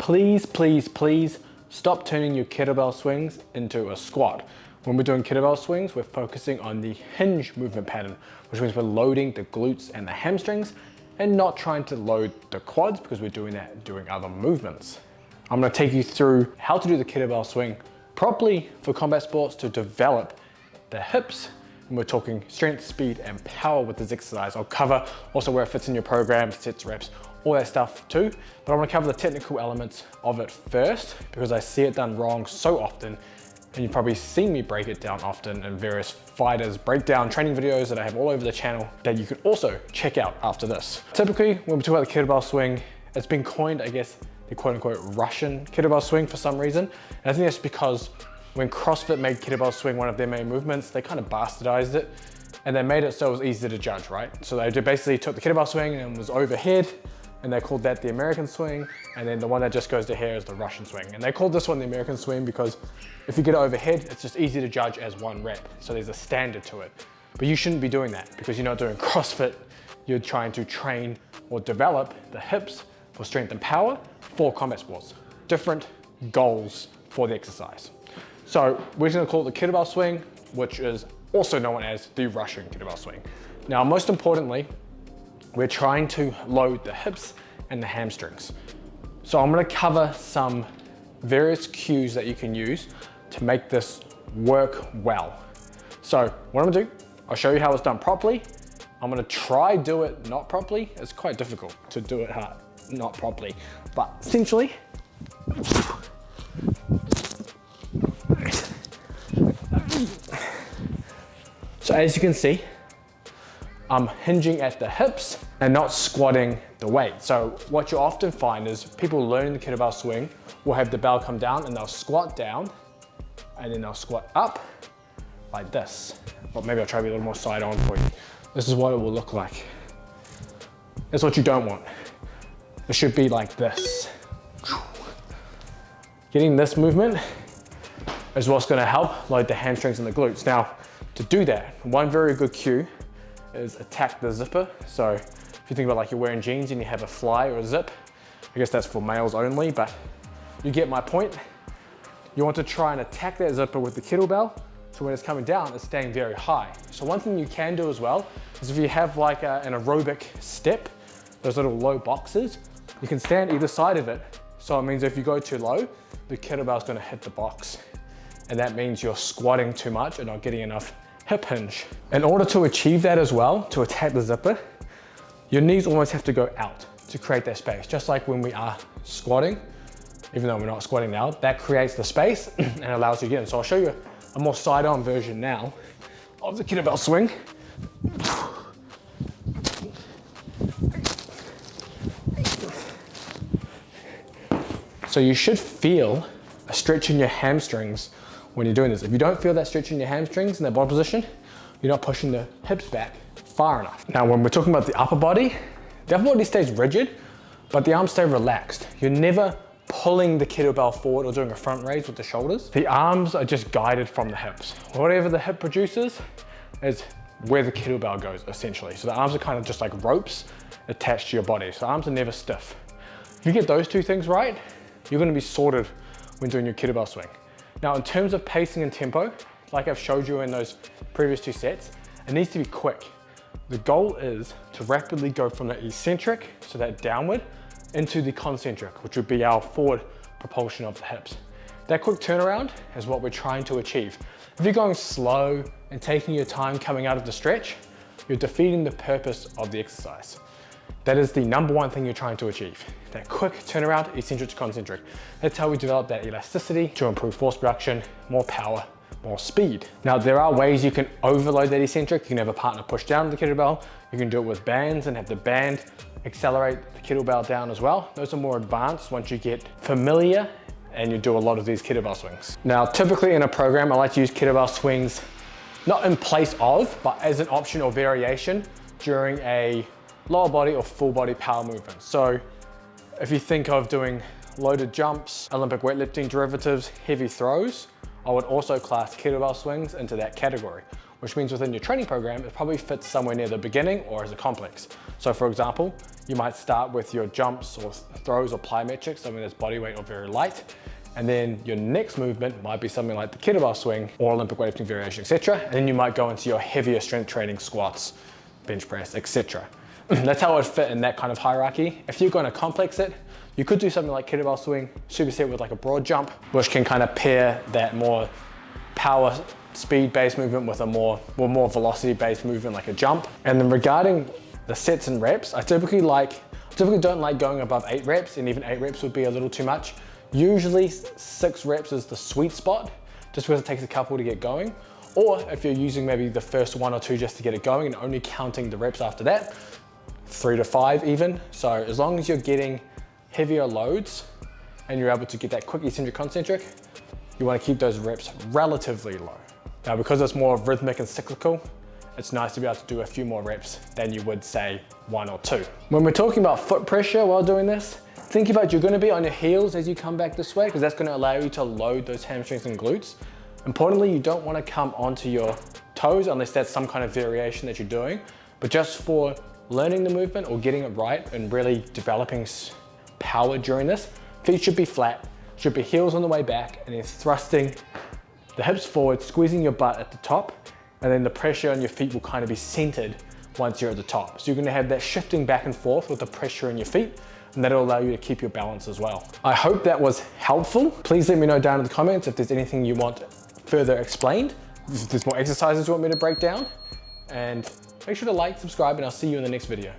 please, please, please stop turning your kettlebell swings into a squat. When we're doing kettlebell swings, we're focusing on the hinge movement pattern, which means we're loading the glutes and the hamstrings and not trying to load the quads because we're doing that during other movements. I'm going to take you through how to do the kettlebell swing properly for combat sports to develop the hips. And we're talking strength, speed, and power with this exercise. I'll cover also where it fits in your program, sets, reps, all that stuff too. But I'm going to cover the technical elements of it first because I see it done wrong so often. And you've probably seen me break it down often in various fighters breakdown training videos that I have all over the channel that you can also check out after this. Typically, when we talk about the kettlebell swing, it's been coined, I guess, the quote unquote Russian kettlebell swing for some reason. And I think that's because when CrossFit made kettlebell swing one of their main movements, they kind of bastardized it and they made it so it was easy to judge, right? So they basically took the kettlebell swing and it was overhead and they called that the American swing. And then the one that just goes to here is the Russian swing. And they called this one the American swing because if you get it overhead, it's just easy to judge as one rep. So there's a standard to it. But you shouldn't be doing that because you're not doing CrossFit. You're trying to train or develop the hips for strength and power for combat sports. Different goals for the exercise. So we're just gonna call it the kettlebell swing, which is also known as the Russian kettlebell swing. Now, most importantly, we're trying to load the hips and the hamstrings. So I'm gonna cover some various cues that you can use to make this work well. So what I'm gonna do, I'll show you how it's done properly. I'm gonna try do it not properly. It's quite difficult to do it not properly, but essentially, so as you can see, I'm hinging at the hips and not squatting the weight. So what you often find is people learning the kettlebell swing will have the bell come down and they'll squat down and then they'll squat up like this. But maybe I'll try to be a little more side on for you. This is what it will look like. That's what you don't want. It should be like this. Getting this movement is what's gonna help load the hamstrings and the glutes. Now, to do that, one very good cue is attack the zipper. So if you think about like you're wearing jeans and you have a fly or a zip, I guess that's for males only, but you get my point. You want to try and attack that zipper with the kettlebell, so when it's coming down, it's staying very high. So one thing you can do as well is if you have like an aerobic step, those little low boxes, you can stand either side of it. So it means if you go too low, the kettlebell's gonna hit the box. And that means you're squatting too much and not getting enough hip hinge. In order to achieve that as well, to attack the zipper, your knees almost have to go out to create that space. Just like when we are squatting, even though we're not squatting now, that creates the space and allows you to get in. So I'll show you a more side-on version now of the kettlebell swing. So you should feel a stretch in your hamstrings when you're doing this. If you don't feel that stretch in your hamstrings in that bottom position, you're not pushing the hips back far enough. Now, when we're talking about the upper body stays rigid, but the arms stay relaxed. You're never pulling the kettlebell forward or doing a front raise with the shoulders. The arms are just guided from the hips. Whatever the hip produces is where the kettlebell goes, essentially. So the arms are kind of just like ropes attached to your body. So the arms are never stiff. If you get those two things right, you're gonna be sorted when doing your kettlebell swing. Now, in terms of pacing and tempo, like I've showed you in those previous two sets, it needs to be quick. The goal is to rapidly go from the eccentric, so that downward, into the concentric, which would be our forward propulsion of the hips. That quick turnaround is what we're trying to achieve. If you're going slow and taking your time coming out of the stretch, you're defeating the purpose of the exercise. That is the number one thing you're trying to achieve. That quick turnaround, eccentric to concentric. That's how we develop that elasticity to improve force production, more power, more speed. Now, there are ways you can overload that eccentric. You can have a partner push down the kettlebell. You can do it with bands and have the band accelerate the kettlebell down as well. Those are more advanced once you get familiar and you do a lot of these kettlebell swings. Now, typically in a program, I like to use kettlebell swings, not in place of, but as an option or variation during a lower body or full body power movement. So if you think of doing loaded jumps, Olympic weightlifting derivatives, heavy throws, I would also class kettlebell swings into that category, which means within your training program, it probably fits somewhere near the beginning or as a complex. So for example, you might start with your jumps or throws or plyometrics, something that's body weight or very light. And then your next movement might be something like the kettlebell swing or Olympic weightlifting variation, etc. And then you might go into your heavier strength training, squats, bench press, etc. That's how it would fit in that kind of hierarchy. If you're going to complex it, you could do something like kettlebell swing, superset with like a broad jump, which can kind of pair that more power speed-based movement with a more velocity-based movement like a jump. And then regarding the sets and reps, I typically don't like going above 8 reps, and even 8 reps would be a little too much. Usually 6 reps is the sweet spot, just because it takes a couple to get going. Or if you're using maybe the first 1 or 2 just to get it going and only counting the reps after that, 3 to 5 even. So as long as you're getting heavier loads and you're able to get that quick eccentric concentric, you want to keep those reps relatively low. Now, because it's more rhythmic and cyclical, it's nice to be able to do a few more reps than you would say 1 or 2. When we're talking about foot pressure while doing this, think about you're going to be on your heels as you come back this way, because that's going to allow you to load those hamstrings and glutes. Importantly, you don't want to come onto your toes unless that's some kind of variation that you're doing, but just for learning the movement or getting it right and really developing power during this, feet should be flat, should be heels on the way back, and then thrusting the hips forward, squeezing your butt at the top, and then the pressure on your feet will kind of be centered once you're at the top. So you're going to have that shifting back and forth with the pressure in your feet, and that'll allow you to keep your balance as well. I hope that was helpful. Please let me know down in the comments if there's anything you want further explained, if there's more exercises you want me to break down, and make sure to like, subscribe, and I'll see you in the next video.